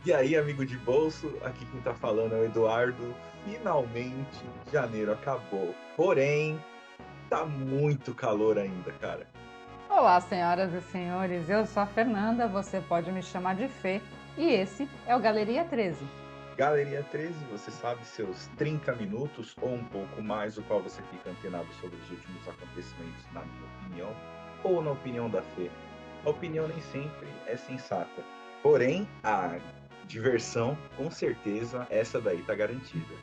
E aí, amigo de bolso, aqui quem tá falando é o Eduardo. Finalmente, janeiro acabou. Porém, tá muito calor ainda, cara. Olá, senhoras e senhores, eu sou a Fernanda, você pode me chamar de Fê, e esse é o Galeria 13. Galeria 13, você sabe, seus 30 minutos ou um pouco mais, o qual você fica antenado sobre os últimos acontecimentos, na minha opinião, ou na opinião da Fê. A opinião nem sempre é sensata. Porém, a diversão, com certeza, essa daí tá garantida.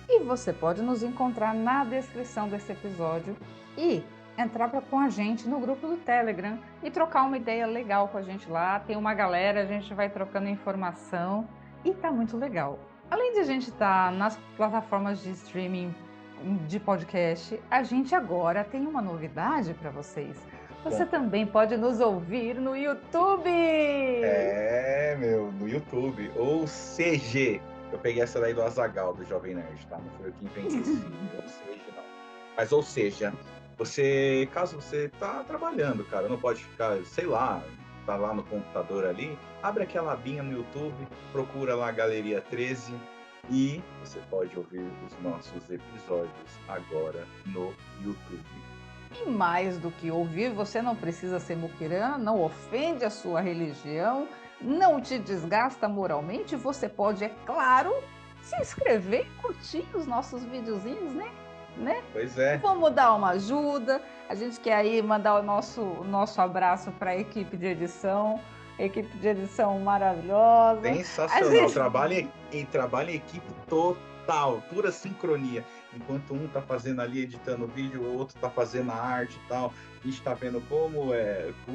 E você pode nos encontrar na descrição desse episódio e entrar com a gente no grupo do Telegram e trocar uma ideia legal com a gente lá. Tem uma galera, a gente vai trocando informação e tá muito legal. Além de a gente estar nas plataformas de streaming de podcast, a gente agora tem uma novidade para vocês. Você Conta. também pode nos ouvir no YouTube! É, meu, no YouTube. Ou CG. Eu peguei essa daí do Azaghal, do Jovem Nerd, tá? Não foi eu que inventei esse ou seja, não. Mas, ou seja, caso você tá trabalhando, cara, não pode ficar, sei lá, tá lá no computador ali, abre aquela abinha no YouTube, procura lá a Galeria 13 e você pode ouvir os nossos episódios agora no YouTube. E mais do que ouvir, você não precisa ser muquirana, não ofende a sua religião, não te desgasta moralmente, você pode, é claro, se inscrever e curtir os nossos videozinhos, né? Pois é. Vamos dar uma ajuda, a gente quer aí mandar o nosso abraço para a equipe de edição maravilhosa. Sensacional. Trabalha em equipe total, pura sincronia. Enquanto um tá fazendo ali, editando o vídeo, o outro tá fazendo a arte e tal. A gente tá vendo como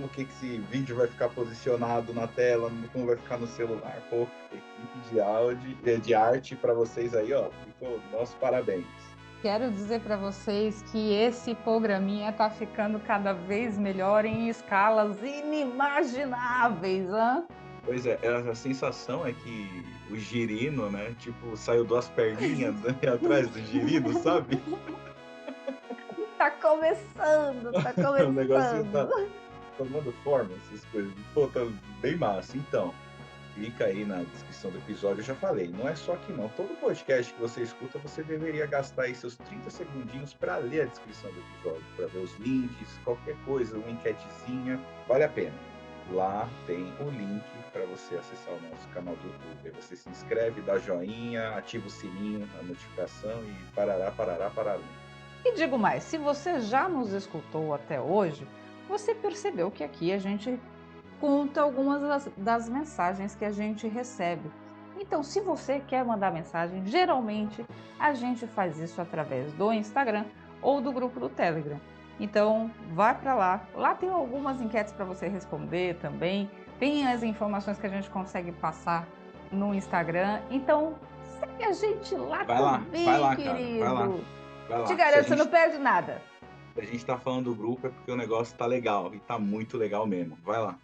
que esse vídeo vai ficar posicionado na tela, como vai ficar no celular. Pô, equipe de áudio, de arte para vocês aí, ó. Ficou nosso parabéns. Quero dizer para vocês que esse programinha está ficando cada vez melhor em escalas inimagináveis, hein? Pois é, a sensação é que o girino, né, tipo, saiu duas perninhas atrás do girino, sabe? Tá começando. O negócio tá tomando forma, essas coisas. Pô, tá bem massa. Então, clica aí na descrição do episódio, eu já falei, não é só aqui não. Todo podcast que você escuta, você deveria gastar aí seus 30 segundinhos para ler a descrição do episódio, para ver os links, qualquer coisa, uma enquetezinha, vale a pena. Lá tem o link para você acessar o nosso canal do YouTube. Aí você se inscreve, dá joinha, ativa o sininho, a notificação e parará, parará, parará. E digo mais, se você já nos escutou até hoje, você percebeu que aqui a gente conta algumas das mensagens que a gente recebe. Então, se você quer mandar mensagem, geralmente a gente faz isso através do Instagram ou do grupo do Telegram. Então, vai para lá. Lá tem algumas enquetes para você responder também. Tem as informações que a gente consegue passar no Instagram. Então, segue a gente lá também, vai lá, querido. cara, vai lá. Te garanto, você não perde nada. Se a gente tá falando do grupo é porque o negócio tá legal, e tá muito legal mesmo. Vai lá.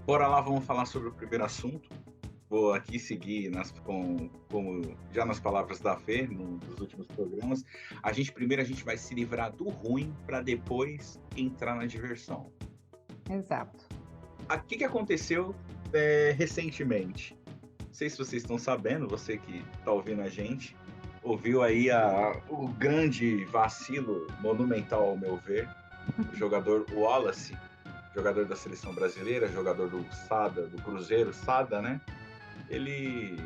Bora lá, vamos falar sobre o primeiro assunto. Vou aqui seguir como já nas palavras da Fê, num dos últimos programas. Primeiro a gente vai se livrar do ruim para depois entrar na diversão. Exato. O que aconteceu recentemente? Não sei se vocês estão sabendo, você que está ouvindo a gente, ouviu aí o grande vacilo monumental, ao meu ver, o jogador Wallace, jogador da seleção brasileira, jogador do Sada, do Cruzeiro, Sada, né? Ele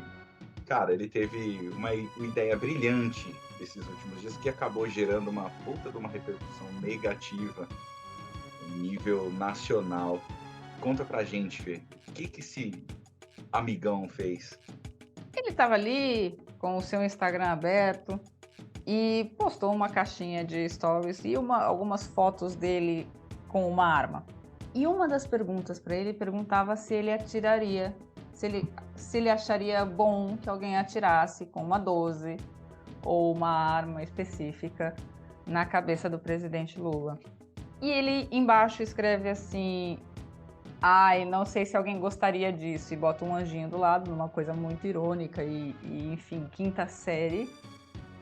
teve uma ideia brilhante esses últimos dias que acabou gerando uma puta de uma repercussão negativa em nível nacional. Conta pra gente, Fê, o que esse amigão fez? Ele estava ali com o seu Instagram aberto e postou uma caixinha de stories e algumas fotos dele com uma arma. E uma das perguntas para ele perguntava se ele atiraria, se ele acharia bom que alguém atirasse com uma 12 ou uma arma específica na cabeça do presidente Lula. E ele embaixo escreve assim: Ai, não sei se alguém gostaria disso. E bota um anjinho do lado, numa coisa muito irônica enfim, quinta série.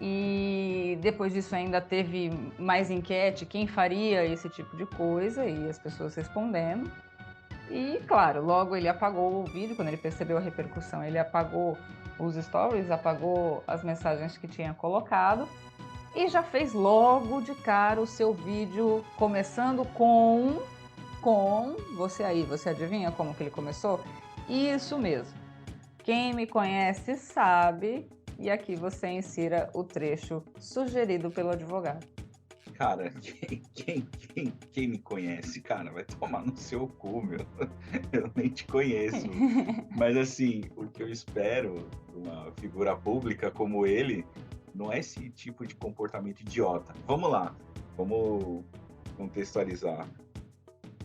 E depois disso ainda teve mais enquete, quem faria esse tipo de coisa, e as pessoas respondendo. E, claro, logo ele apagou o vídeo, quando ele percebeu a repercussão, ele apagou os stories, apagou as mensagens que tinha colocado e já fez logo de cara o seu vídeo, começando com você aí. Você adivinha como que ele começou? Isso mesmo. Quem me conhece sabe, e aqui você insira o trecho sugerido pelo advogado. Cara, quem me conhece, cara, vai tomar no seu cu, meu. Eu nem te conheço. Mas assim, o que eu espero de uma figura pública como ele não é esse tipo de comportamento idiota. Vamos lá, vamos contextualizar.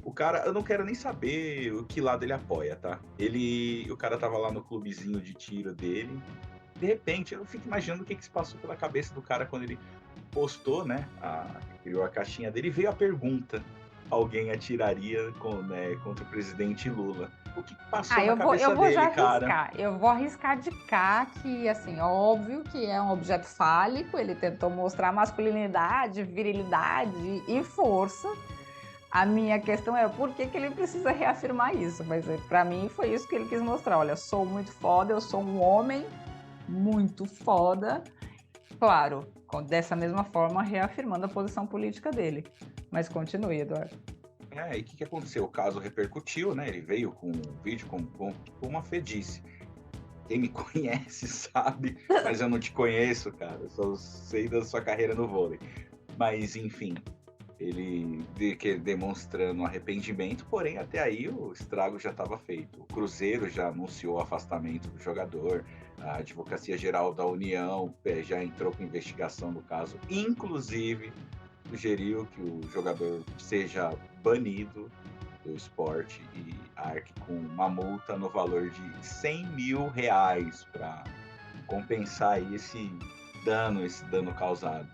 O cara, eu não quero nem saber o que lado ele apoia, tá? O cara tava lá no clubezinho de tiro dele. De repente, eu fico imaginando o que se passou pela cabeça do cara quando ele postou, né? Criou a caixinha dele e veio a pergunta: alguém atiraria contra o presidente Lula? O que passou na cabeça vou dele, já cara? arriscar. Eu vou arriscar de cá que, assim, óbvio que é um objeto fálico, ele tentou mostrar masculinidade, virilidade e força. A minha questão é por que ele precisa reafirmar isso, mas para mim foi isso que ele quis mostrar. Olha, sou muito foda, eu sou um homem muito foda. Claro, dessa mesma forma reafirmando a posição política dele. Mas continue, Eduardo. E o que aconteceu? O caso repercutiu, né? Ele veio com um vídeo, como a Fê disse. Quem me conhece sabe, mas eu não te conheço, cara. Eu só sei da sua carreira no vôlei. Mas, enfim, ele demonstrando arrependimento, porém até aí o estrago já estava feito. O Cruzeiro já anunciou o afastamento do jogador, a Advocacia Geral da União já entrou com investigação no caso, inclusive sugeriu que o jogador seja banido do esporte e arque com uma multa no valor de R$100 mil para compensar aí esse dano causado.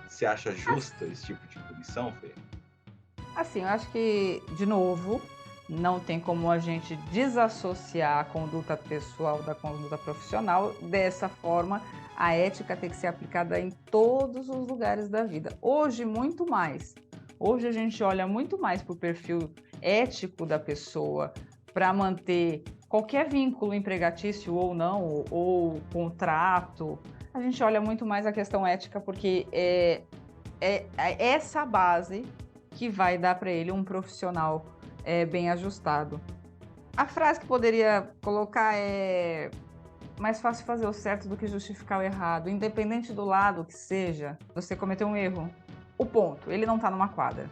Você acha justa esse tipo de punição, Fê? Assim, eu acho que, de novo, não tem como a gente desassociar a conduta pessoal da conduta profissional. Dessa forma, a ética tem que ser aplicada em todos os lugares da vida. Hoje, muito mais. Hoje a gente olha muito mais para o perfil ético da pessoa para manter qualquer vínculo empregatício ou não, ou contrato. A gente olha muito mais a questão ética porque é essa base que vai dar para ele um profissional bem ajustado. A frase que poderia colocar é: mais fácil fazer o certo do que justificar o errado. Independente do lado que seja, você cometeu um erro. O ponto, ele não está numa quadra.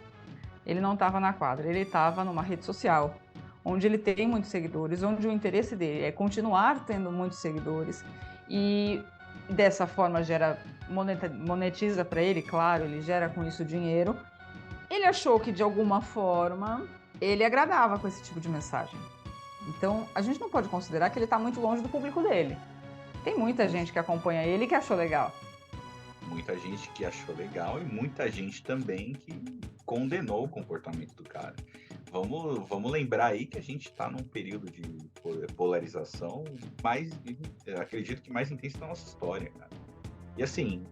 Ele não estava na quadra, ele estava numa rede social, onde ele tem muitos seguidores, onde o interesse dele é continuar tendo muitos seguidores e dessa forma monetiza para ele, claro, ele gera com isso dinheiro. Ele achou que de alguma forma ele agradava com esse tipo de mensagem. Então a gente não pode considerar que ele está muito longe do público dele. Tem muita gente que acompanha ele e que achou legal. Muita gente que achou legal e muita gente também que condenou o comportamento do cara. Vamos lembrar aí que a gente está num período de polarização acredito que mais intenso da nossa história, cara. E assim,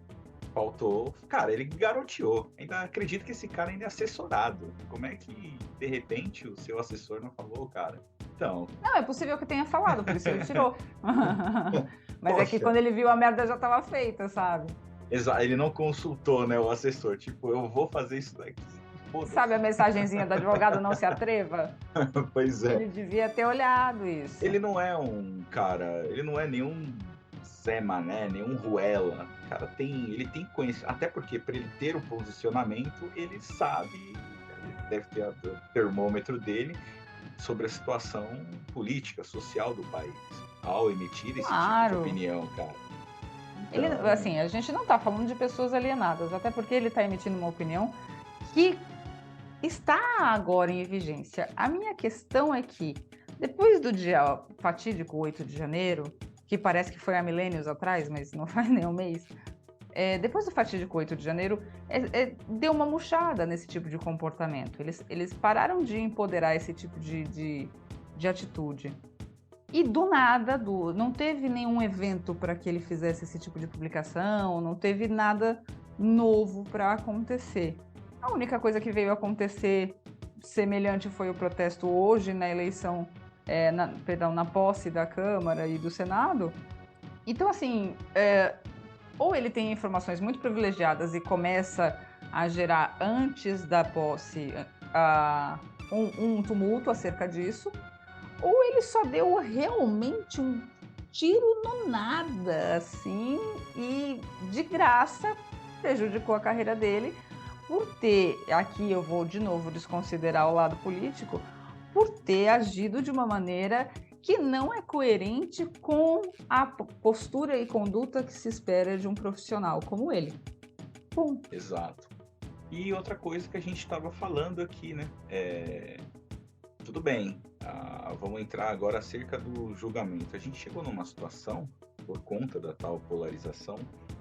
faltou... Cara, ele garoteou. Ainda acredito que esse cara ainda é assessorado. Como é que, de repente, o seu assessor não falou, cara? Então... Não, é possível que tenha falado, por isso ele tirou. Mas Poxa. É que quando ele viu a merda já estava feita, sabe? Exato, ele não consultou, né, o assessor. Tipo, eu vou fazer isso daqui. Sabe a mensagenzinha do advogado, não se atreva? Pois é. Ele devia ter olhado isso. Ele não é um cara, ele não é nenhum Zé Mané, nenhum Ruela. Cara, ele tem conhecimento, até porque para ele ter o posicionamento, ele sabe, ele deve ter o termômetro dele sobre a situação política, social do país, ao emitir esse tipo de opinião, cara. Então... Ele, assim, a gente não está falando de pessoas alienadas, até porque ele está emitindo uma opinião que está agora em vigência. A minha questão é que, depois do dia fatídico 8 de janeiro, que parece que foi há milênios atrás, mas não faz nem um mês, depois do fatídico 8 de janeiro, deu uma murchada nesse tipo de comportamento. Eles pararam de empoderar esse tipo de atitude. E do nada, não teve nenhum evento para que ele fizesse esse tipo de publicação, não teve nada novo para acontecer. A única coisa que veio acontecer semelhante foi o protesto hoje na eleição, na posse da Câmara e do Senado. Então, assim, ou ele tem informações muito privilegiadas e começa a gerar antes da posse um tumulto acerca disso, ou ele só deu realmente um tiro no nada, assim, e de graça prejudicou a carreira dele por ter, aqui eu vou de novo desconsiderar o lado político, por ter agido de uma maneira que não é coerente com a postura e conduta que se espera de um profissional como ele. Bom. Exato. E outra coisa que a gente estava falando aqui, né? Tudo bem, vamos entrar agora acerca do julgamento. A gente chegou numa situação, por conta da tal polarização,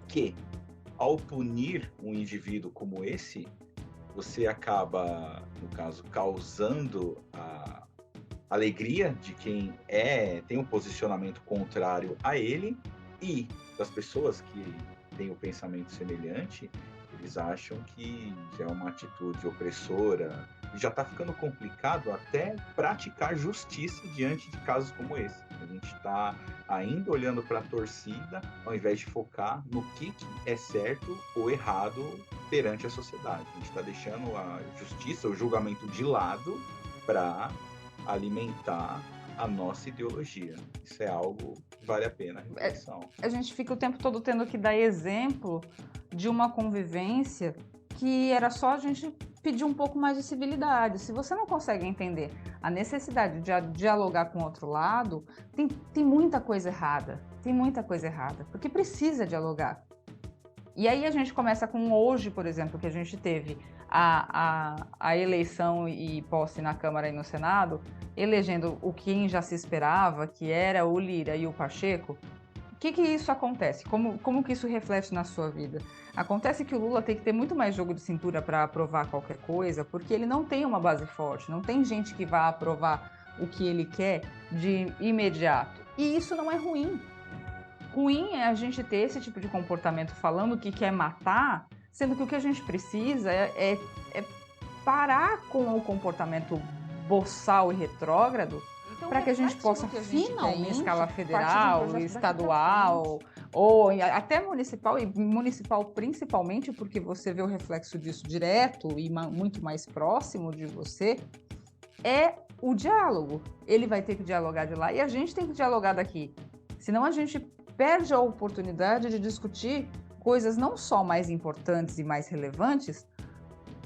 que ao punir um indivíduo como esse, você acaba, no caso, causando a alegria de quem tem um posicionamento contrário a ele, e das pessoas que têm o pensamento semelhante, eles acham que já é uma atitude opressora, e já está ficando complicado até praticar justiça diante de casos como esse. A gente está ainda olhando para a torcida, ao invés de focar no que é certo ou errado perante a sociedade. A gente está deixando a justiça, o julgamento de lado para alimentar a nossa ideologia. Isso é algo que vale a pena a reflexão. A gente fica o tempo todo tendo que dar exemplo de uma convivência que era só a gente pedir um pouco mais de civilidade. Se você não consegue entender a necessidade de dialogar com o outro lado, tem muita coisa errada. Tem muita coisa errada, porque precisa dialogar. E aí a gente começa com hoje, por exemplo, que a gente teve a eleição e posse na Câmara e no Senado, elegendo quem já se esperava, que era o Lira e o Pacheco. O que isso acontece? Como que isso reflete na sua vida? Acontece que o Lula tem que ter muito mais jogo de cintura para aprovar qualquer coisa, porque ele não tem uma base forte, não tem gente que vá aprovar o que ele quer de imediato. E isso não é ruim. Ruim é a gente ter esse tipo de comportamento falando que quer matar, sendo que o que a gente precisa é parar com o comportamento boçal e retrógrado, para que a gente possa finalmente, em escala federal, estadual, ou até municipal, e municipal principalmente porque você vê o reflexo disso direto e muito mais próximo de você, é o diálogo. Ele vai ter que dialogar de lá e a gente tem que dialogar daqui. Senão a gente perde a oportunidade de discutir coisas não só mais importantes e mais relevantes,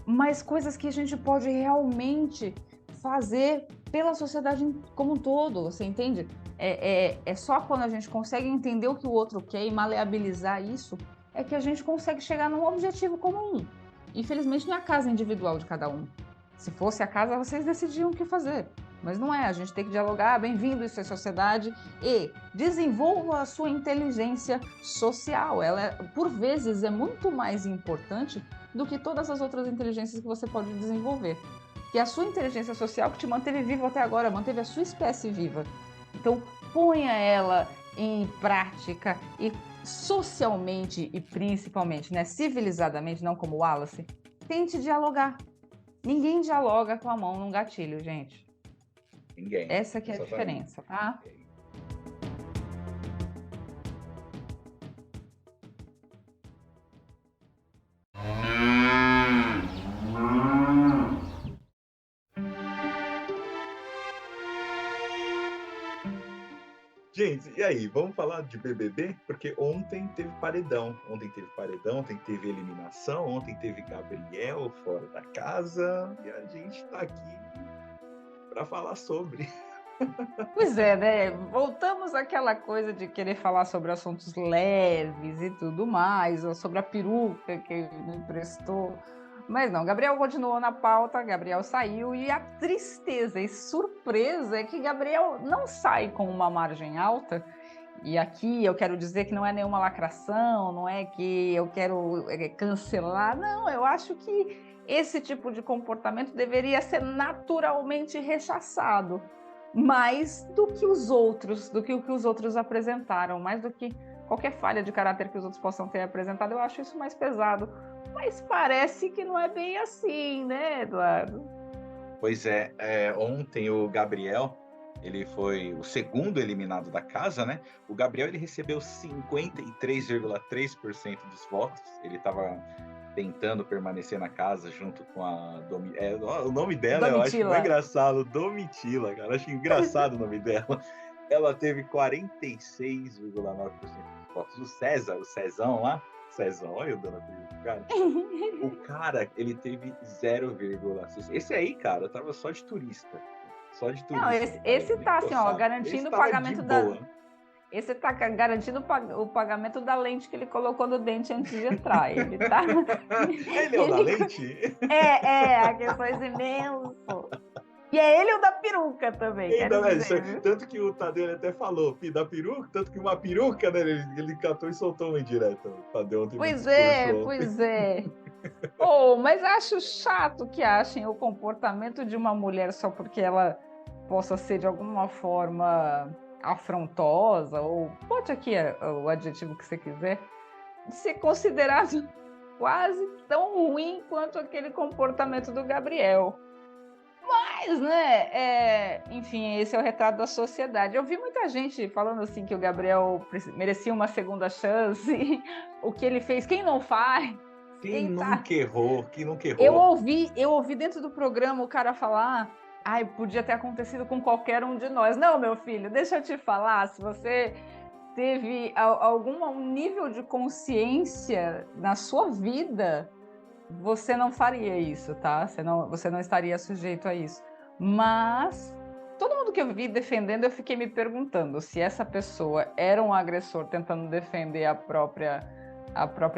mas coisas que a gente pode realmente fazer pela sociedade como um todo, você entende? É só quando a gente consegue entender o que o outro quer e maleabilizar isso, é que a gente consegue chegar num objetivo comum. Infelizmente não é a casa individual de cada um. Se fosse a casa, vocês decidiam o que fazer. Mas não é, a gente tem que dialogar, bem-vindo, isso é sociedade, e desenvolva a sua inteligência social. Ela, por vezes, é muito mais importante do que todas as outras inteligências que você pode desenvolver. Que é a sua inteligência social que te manteve vivo até agora, manteve a sua espécie viva. Então, ponha ela em prática e socialmente e principalmente, né, civilizadamente, não como Wallace, tente dialogar. Ninguém dialoga com a mão num gatilho, gente. Ninguém. Essa que é a diferença, tá? Gente, e aí, vamos falar de BBB? Porque ontem teve paredão, ontem teve eliminação, ontem teve Gabriel fora da casa, e a gente tá aqui para falar sobre. Pois é, né? Voltamos àquela coisa de querer falar sobre assuntos leves e tudo mais, ou sobre a peruca que ele me emprestou. Mas não, Gabriel continuou na pauta, Gabriel saiu, e a tristeza e surpresa é que Gabriel não sai com uma margem alta E aqui eu quero dizer que não é nenhuma lacração, não é que eu quero cancelar, não, eu acho que esse tipo de comportamento deveria ser naturalmente rechaçado, mais do que os outros, do que o que os outros apresentaram, mais do que qualquer falha de caráter que os outros possam ter apresentado, eu acho isso mais pesado. Mas parece que não é bem assim, né, Eduardo? Pois é, ontem o Gabriel, ele foi o segundo eliminado da casa, né? O Gabriel ele recebeu 53,3% dos votos. Ele estava tentando permanecer na casa junto com a o nome dela eu acho mais Domitila. engraçado, Domitila, cara. Eu acho engraçado o nome dela. Ela teve 46,9% dos votos. O Cezão lá, Cezão, olha eu dando apelido, cara. O cara, ele teve 0,6. Esse aí, cara, tava só de turista. Só de Não, turista. esse Nem tá assim, ó, coçado. Esse garantindo o tava de pagamento da. boa. Esse tá garantindo o pagamento da lente que ele colocou no dente antes de entrar. Ele tá. Ele é o da Ele... lente? a questão imenso. E é ele o da peruca também, quero dizer, viu? Tanto que o Tadeu ele até falou, da peruca, tanto que uma peruca, né? Ele catou e soltou uma indireta. O Tadeu ontem no discurso ontem. Pois é. Oh, mas acho chato que achem o comportamento de uma mulher só porque ela possa ser de alguma forma afrontosa, ou bote aqui o adjetivo que você quiser, ser considerado quase tão ruim quanto aquele comportamento do Gabriel. Mas, né, enfim, esse é o retrato da sociedade. Eu vi muita gente falando assim que o Gabriel merecia uma segunda chance, o que ele fez, quem não faz? Quem nunca errou? Eu ouvi dentro do programa o cara falar, podia ter acontecido com qualquer um de nós. Não, meu filho, deixa eu te falar, se você teve algum nível de consciência na sua vida, você não faria isso, tá? Você não estaria sujeito a isso. Mas todo mundo que eu vi defendendo, eu fiquei me perguntando se essa pessoa era um agressor tentando defender a própria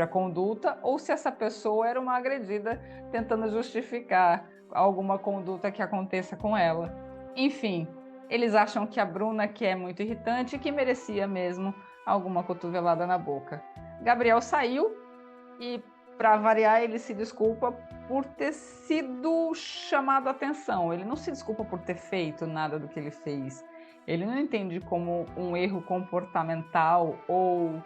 conduta, ou se essa pessoa era uma agredida tentando justificar alguma conduta que aconteça com ela. Enfim, eles acham que a Bruna, que é muito irritante, que merecia mesmo alguma cotovelada na boca. Gabriel saiu e, para variar, ele se desculpa por ter sido chamado a atenção. Ele não se desculpa por ter feito nada do que ele fez. Ele não entende como um erro comportamental ou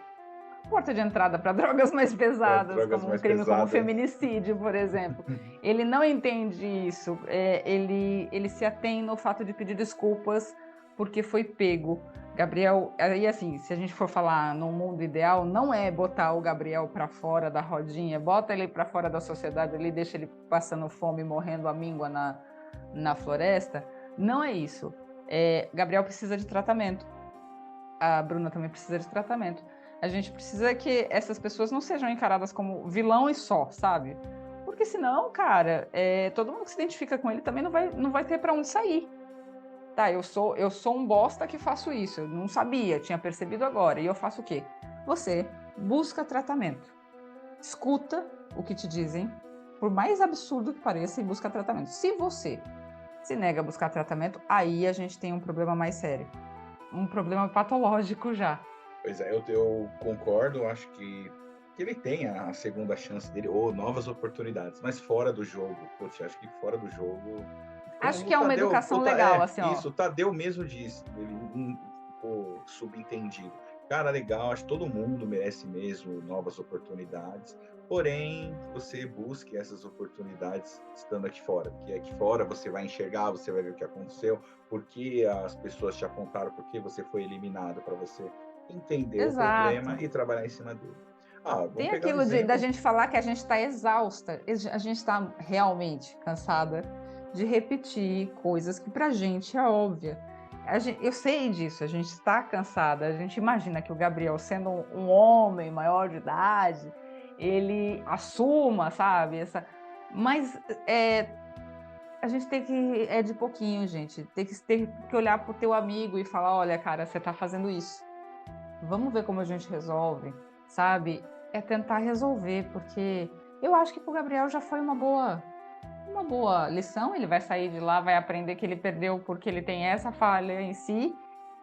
porta de entrada para drogas mais pesadas, como um crime como feminicídio, por exemplo. Ele não entende isso. Ele se atém no fato de pedir desculpas porque foi pego. Gabriel, e assim, se a gente for falar num mundo ideal, não é botar o Gabriel para fora da rodinha, bota ele para fora da sociedade, ele deixa ele passando fome, morrendo à míngua na floresta. Não é isso. Gabriel precisa de tratamento. A Bruna também precisa de tratamento. A gente precisa que essas pessoas não sejam encaradas como vilão e só, sabe? Porque senão, cara, todo mundo que se identifica com ele também não vai ter para onde sair. Tá, eu sou um bosta que faço isso, eu não sabia, tinha percebido agora, e eu faço o quê? Você busca tratamento. Escuta o que te dizem, por mais absurdo que pareça, e busca tratamento. Se você se nega a buscar tratamento, aí a gente tem um problema mais sério. Um problema patológico já. Pois é, eu concordo, acho que ele tem a segunda chance dele, ou novas oportunidades, mas fora do jogo. Poxa, acho que fora do jogo. Acho que é uma educação legal, assim, ó. Isso, o Tadeu mesmo disse, ele ficou subentendido. Cara, legal, acho que todo mundo merece mesmo novas oportunidades, porém, você busque essas oportunidades estando aqui fora, porque aqui fora você vai enxergar, você vai ver o que aconteceu, por que as pessoas te apontaram, por que você foi eliminado, para você entender o problema e trabalhar em cima dele. Tem aquilo da gente falar que a gente está exausta, a gente está realmente cansada de repetir coisas que pra gente é óbvia. Eu sei disso, a gente está cansada, a gente imagina que o Gabriel, sendo um homem maior de idade, ele assuma, sabe? Mas a gente tem que, de pouquinho, gente, tem que olhar pro teu amigo e falar, olha, cara, você tá fazendo isso. Vamos ver como a gente resolve, sabe? É tentar resolver, porque eu acho que pro Gabriel já foi uma boa lição. Ele vai sair de lá, vai aprender que ele perdeu porque ele tem essa falha em si.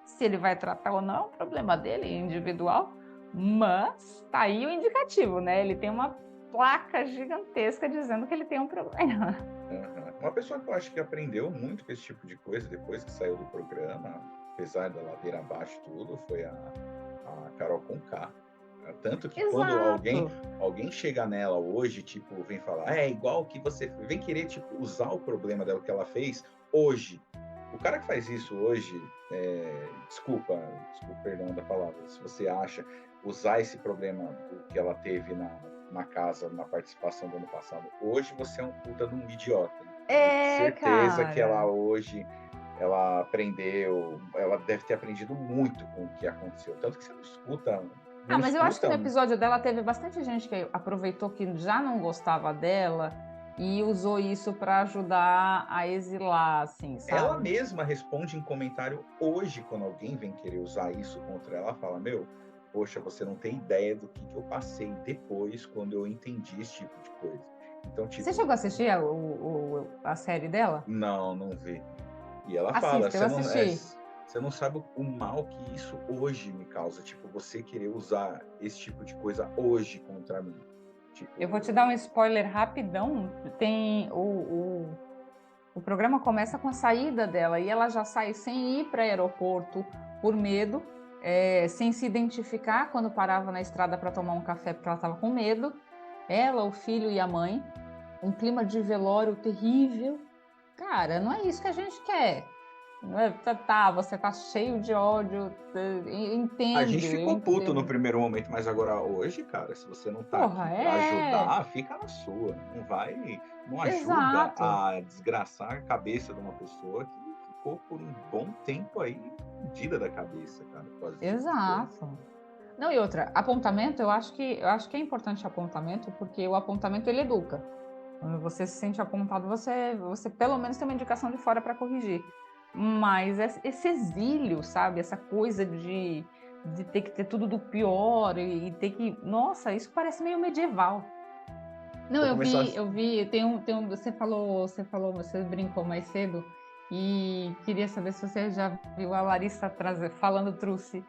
Se ele vai tratar ou não, é um problema dele, individual. Mas tá aí o indicativo, né? Ele tem uma placa gigantesca dizendo que ele tem um problema. Uma pessoa que eu acho que aprendeu muito com esse tipo de coisa depois que saiu do programa, apesar da ladeira abaixo tudo, foi a Carol Conká. Tanto que quando Exato. alguém chega nela hoje, tipo, vem falar, é igual que você vem querer, tipo, usar o problema dela que ela fez hoje. O cara que faz isso hoje, desculpa, perdão da palavra, se você acha usar esse problema que ela teve na casa, na participação do ano passado, hoje você é um puta de um idiota. Certeza que ela Cara. hoje, ela aprendeu, ela deve ter aprendido muito com o que aconteceu. Tanto que você não escuta. Mas eu acho que no episódio dela teve bastante gente que aproveitou que já não gostava dela e usou isso para ajudar a exilar, assim, sabe? Ela mesma responde em comentário hoje, quando alguém vem querer usar isso contra ela, fala, poxa, você não tem ideia do que eu passei depois quando eu entendi esse tipo de coisa. Então, tipo, você chegou a assistir a série dela? Não vi. E ela Assista, fala, eu assisti. você não sabe o mal que isso hoje me causa. Tipo, você querer usar esse tipo de coisa hoje contra mim. Tipo, eu vou te dar um spoiler rapidão. Tem o programa começa com a saída dela e ela já sai sem ir para o aeroporto por medo, sem se identificar quando parava na estrada para tomar um café porque ela estava com medo. Ela, o filho e a mãe. Um clima de velório terrível. Cara, não é isso que a gente quer. Não é, você tá cheio de ódio, entendo. A gente ficou puto no primeiro momento, mas agora hoje, cara, se você não tá aqui pra ajudar, fica na sua. Não ajuda Exato. a desgraçar a cabeça de uma pessoa que ficou por um bom tempo aí fodida da cabeça, cara. Exato. Não, e outra, apontamento, eu acho que é importante apontamento, porque o apontamento ele educa. Quando você se sente apontado, você pelo menos tem uma indicação de fora para corrigir. Mas esse exílio, sabe? Essa coisa de ter que ter tudo do pior e ter que... Nossa, isso parece meio medieval. Não, eu vi, você brincou mais cedo e queria saber se você já viu a Larissa falando truce.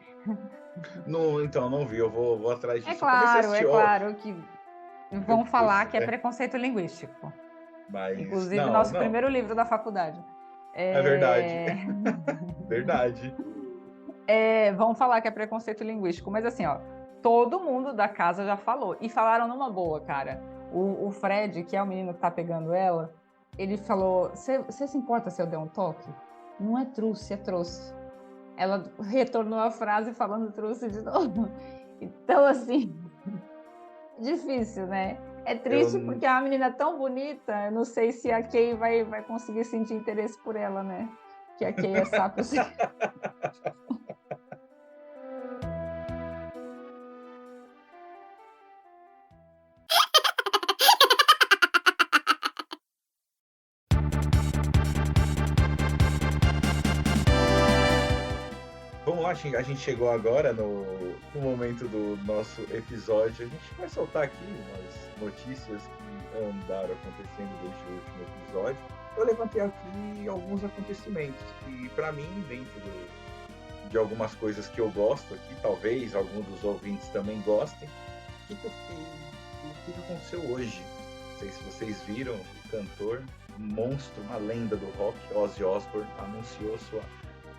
Não vi, eu vou atrás disso. É claro que vão falar que é preconceito linguístico. Mas, inclusive, nosso primeiro livro da faculdade. É verdade. Verdade. Vão falar que é preconceito linguístico, mas assim, todo mundo da casa já falou. E falaram numa boa, cara. O Fred, que é o menino que tá pegando ela, ele falou, você se importa se eu der um toque? Não é truce, é trouxe. Ela retornou a frase falando trouxe de novo. Então, assim, difícil, né? É triste porque é uma menina tão bonita, eu não sei se a Kay vai conseguir sentir interesse por ela, né? Que a Kay é sapo. Vamos lá, a gente chegou agora no momento do nosso episódio. A gente vai soltar aqui umas notícias que andaram acontecendo desde o último episódio. Eu levantei aqui alguns acontecimentos que, para mim, dentro de algumas coisas que eu gosto aqui, talvez alguns dos ouvintes também gostem, o que aconteceu hoje? Não sei se vocês viram, o cantor, monstro, uma lenda do rock, Ozzy Osbourne, anunciou sua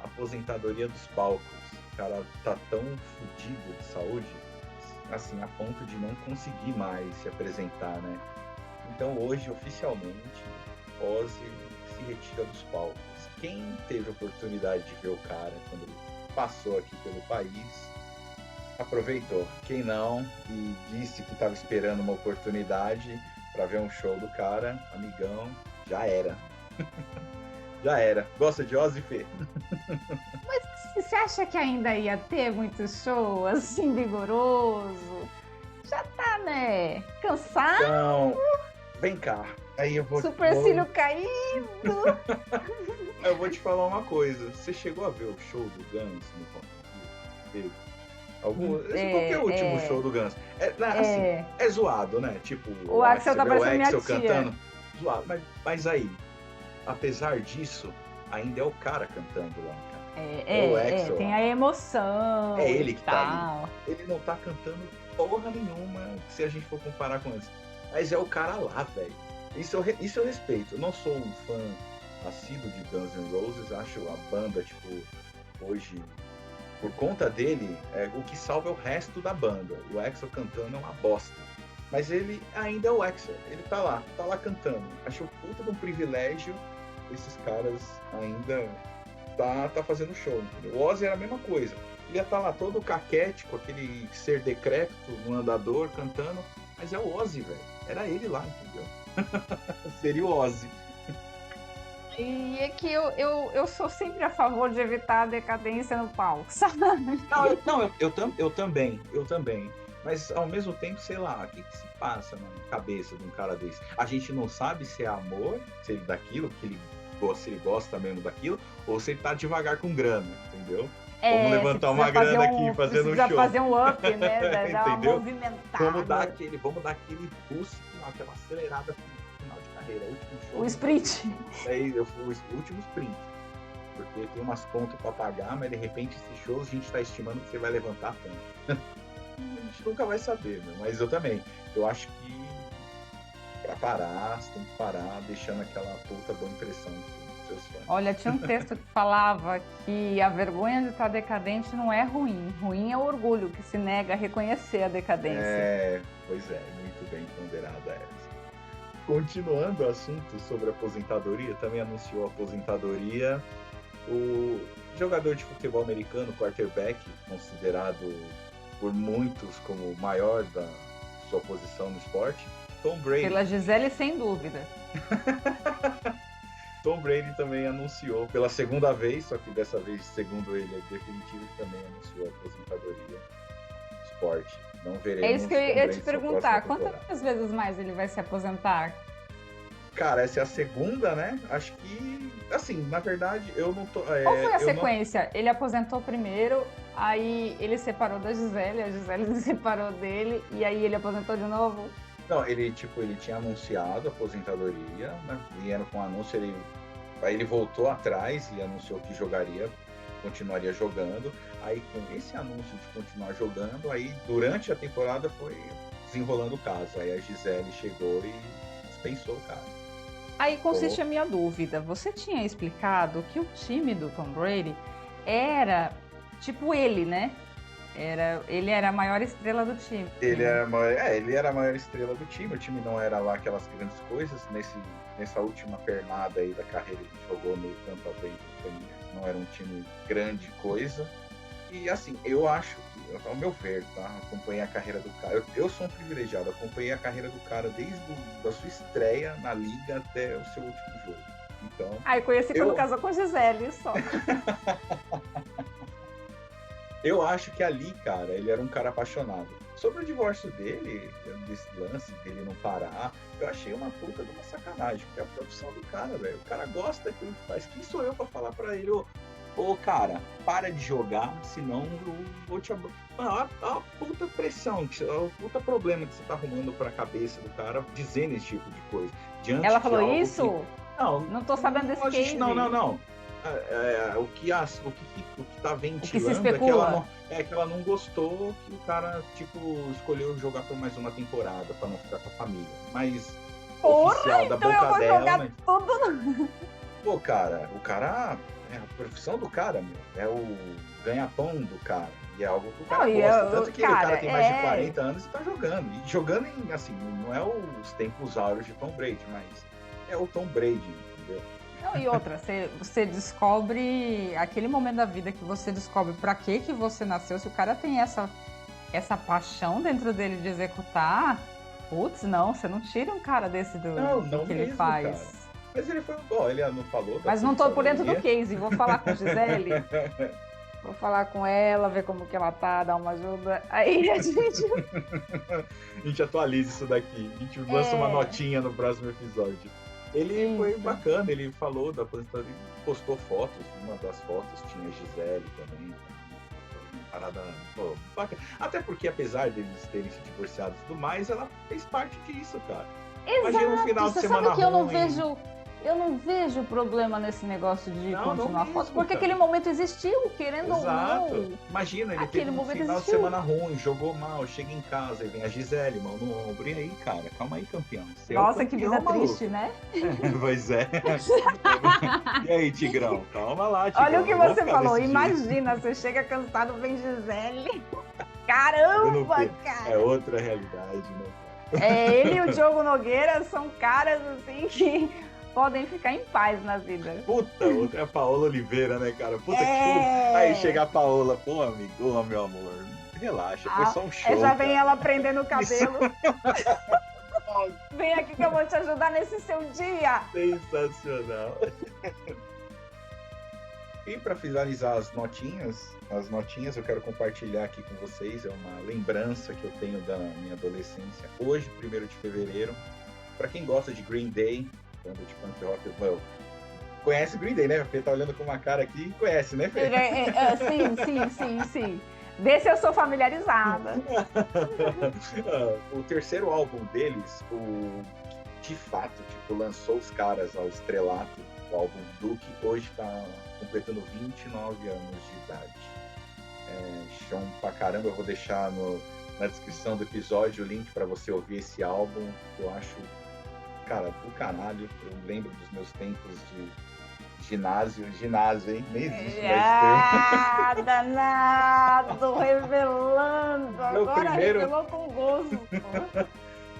aposentadoria dos palcos. O cara tá tão fodido de saúde, assim, a ponto de não conseguir mais se apresentar, né? Então hoje, oficialmente, Ozzy se retira dos palcos. Quem teve a oportunidade de ver o cara quando ele passou aqui pelo país, aproveitou. Quem não, e disse que estava esperando uma oportunidade para ver um show do cara, amigão, já era. Já era. Gosta de Ozzy, Fê? Mas você acha que ainda ia ter muito show, assim, vigoroso? Já tá, né? Cansado? Não. Vem cá. Aí eu vou... Supercílio caído. Eu vou te falar uma coisa. Você chegou a ver o show do Guns no Rock in Rio? Qual que é o último show do Guns? É zoado, né? Tipo, o Axel tá parecendo minha tia. Cantando. Zoado. Mas aí, apesar disso, ainda é o cara cantando lá, cara. É o Axl. Tem a emoção É e ele que tá tal. ali. Ele não tá cantando porra nenhuma se a gente for comparar com antes. Mas é o cara lá, velho. Isso eu respeito. Eu não sou um fã assíduo de Guns N' Roses. Acho a banda, tipo, hoje, por conta dele, o que salva é o resto da banda. O Axl cantando é uma bosta. Mas ele ainda é o Axl. Ele tá lá cantando. Acho puta de um privilégio esses caras ainda tá fazendo show, entendeu? O Ozzy era a mesma coisa. Ele ia estar lá todo caquético, aquele ser decrépito no andador, cantando. Mas é o Ozzy, velho. Era ele lá, entendeu? Seria o Ozzy. E é que eu sou sempre a favor de evitar a decadência no palco, sabe? Eu também. Mas ao mesmo tempo, sei lá, o que se passa na cabeça de um cara desse? A gente não sabe se é amor, se ele daquilo, se ele gosta mesmo daquilo, ou se ele tá devagar com grana, entendeu? Vamos levantar uma grana aqui, fazendo um show. Fazer um up, né? Dar uma Entendeu? movimentada. Vamos dar aquele boost final, aquela acelerada final de carreira. O último show. O sprint. Aí eu fui o último sprint. Porque tem umas contas pra pagar, mas de repente esses shows a gente tá estimando que você vai levantar tanto. A gente nunca vai saber, né? Mas eu também. Eu acho que pra parar, você tem que parar deixando aquela puta boa impressão com seus fãs. Olha, tinha um texto que falava que a vergonha de estar decadente não é ruim. Ruim é o orgulho que se nega a reconhecer a decadência. Pois é, muito bem ponderada essa. Continuando o assunto sobre aposentadoria, também anunciou a aposentadoria o jogador de futebol americano, quarterback, considerado por muitos como o maior da sua posição no esporte, Tom Brady. Pela Gisele, sem dúvida. Tom Brady também anunciou pela segunda vez, só que dessa vez, segundo ele, é definitivo, também anunciou a aposentadoria do esporte. Não veremos. É isso que eu ia te perguntar. Quantas vezes mais ele vai se aposentar? Cara, essa é a segunda, né? Acho que, assim, na verdade, eu não tô... Qual foi a sequência? Ele aposentou primeiro, aí ele separou da Gisele, a Gisele se separou dele, e aí ele aposentou de novo? Não, ele tinha anunciado a aposentadoria, né? Vieram com o anúncio, aí ele voltou atrás e anunciou que continuaria jogando. Aí com esse anúncio de continuar jogando, aí durante a temporada foi desenrolando o caso. Aí a Gisele chegou e dispensou o cara. Aí consiste a minha dúvida. Você tinha explicado que o time do Tom Brady era tipo ele, né? Ele era a maior estrela do time. Ele era a maior estrela do time. O time não era lá aquelas grandes coisas. Nessa última pernada aí da carreira que jogou no Tampa Bay Buccaneers, não era um time grande coisa. E assim, eu acho que, ao meu ver, tá? Acompanhei a carreira do cara. Eu sou um privilegiado, acompanhei a carreira do cara desde a sua estreia na liga até o seu último jogo. Então. Eu conheci quando casou com Gisele, só. Eu acho que ali, cara, ele era um cara apaixonado. Sobre o divórcio dele, desse lance dele não parar, eu achei uma puta de uma sacanagem, porque é a profissão do cara, velho. O cara gosta daquilo que faz. Quem sou eu pra falar pra ele, ô cara, para de jogar, senão eu vou te abandonar. A puta pressão, o puta problema que você tá arrumando pra cabeça do cara dizendo esse tipo de coisa. Ela falou isso? Que... Não tô sabendo desse case. Não. O que tá ventilando é que ela não gostou que o cara, escolheu jogar por mais uma temporada pra não ficar com a família. Mas oficial da então boca eu vou dela, jogar né? tudo. Pô, cara, o cara é a profissão do cara, meu. É o ganha-pão do cara. E é algo que o cara gosta. Tanto que o cara tem mais de 40 anos e tá jogando. E jogando em, assim, não é os tempos áureos de Tom Brady, mas é o Tom Brady, entendeu? Não, e outra, você descobre aquele momento da vida que você descobre pra que você nasceu. Se o cara tem essa paixão dentro dele de executar, putz, não, você não tira um cara desse do que mesmo, ele faz. Cara. Mas ele foi ele não falou. Mas não tô por dentro do case, vou falar com a Gisele. Vou falar com ela, ver como que ela tá, dar uma ajuda. Aí a gente... a gente atualiza isso daqui. A gente lança uma notinha no próximo episódio. Ele foi bacana, ele falou da aposentadoria, postou fotos, uma das fotos tinha a Gisele também. Parada, bacana. Até porque, apesar deles terem se divorciado e tudo mais, ela fez parte disso, cara. Exato. Imagina um final de semana sabe que eu não ruim. vejo... Eu não vejo problema nesse negócio de Não, não continuar a foto, mesmo, porque cara. aquele momento existiu, querendo ou Exato. não. Imagina, ele teve Aquele um momento final de existiu. semana ruim, jogou mal, chega em casa e vem a Gisele, mão no ombro. E aí, cara, calma aí, campeão. Você é o Nossa, que vida campeão, maluco. triste, né? Pois é. E aí, Tigrão? Calma lá, Olha o Tigrão. que Não vou você ficar falou. desse jeito. Imagina, você chega cansado, vem Gisele. Tá vendo o Caramba, quê? É cara. outra realidade, né, É, ele e o Diogo Nogueira são caras assim que podem ficar em paz na vida. Puta, outra é a Paola Oliveira, né, cara? Puta que show. Aí É. chega a Paola, pô, amigo, ô, meu amor, relaxa, foi só um show, Já vem cara. ela prendendo o Isso cabelo. Vem aqui que eu vou te ajudar nesse seu dia. sensacional. E para finalizar as notinhas eu quero compartilhar aqui com vocês, é uma lembrança que eu tenho da minha adolescência. Hoje, 1º de fevereiro, para quem gosta de Green Day, banda de punk rock, conhece Green Day, né? A Fê tá olhando com uma cara aqui e conhece, né, Fê? Sim. Desse eu sou familiarizada. O terceiro álbum deles, de fato, tipo, lançou os caras ao estrelato, o álbum Duke, hoje está completando 29 anos de idade. Chão pra caramba, eu vou deixar na descrição do episódio o link para você ouvir esse álbum, que eu acho, cara, do caralho. Eu lembro dos meus tempos de ginásio, hein? Nem existe mais termo. Danado, revelando. Meu Agora primeiro- revelou com gosto.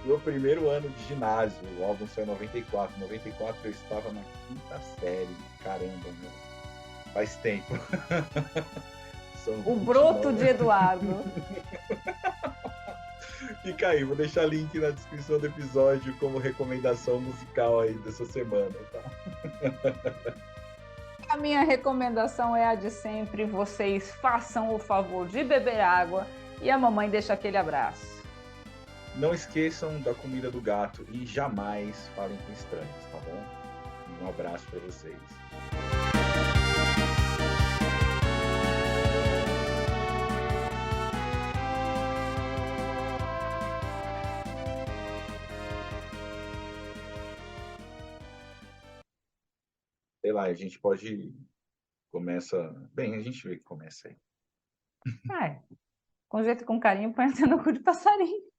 Meu primeiro ano de ginásio, o álbum saiu em 94. Em 94 eu estava na 5ª série. Caramba, meu. Faz tempo. O broto de Eduardo. Fica aí, vou deixar link na descrição do episódio como recomendação musical aí dessa semana, tá? A minha recomendação é a de sempre. Vocês façam o favor de beber água e a mamãe deixa aquele abraço. Não esqueçam da comida do gato e jamais falem com estranhos, tá bom? Um abraço para vocês. Sei lá, a gente pode... Começa... Bem, a gente vê que começa aí. Com jeito e com carinho, põe até no cu de passarinho.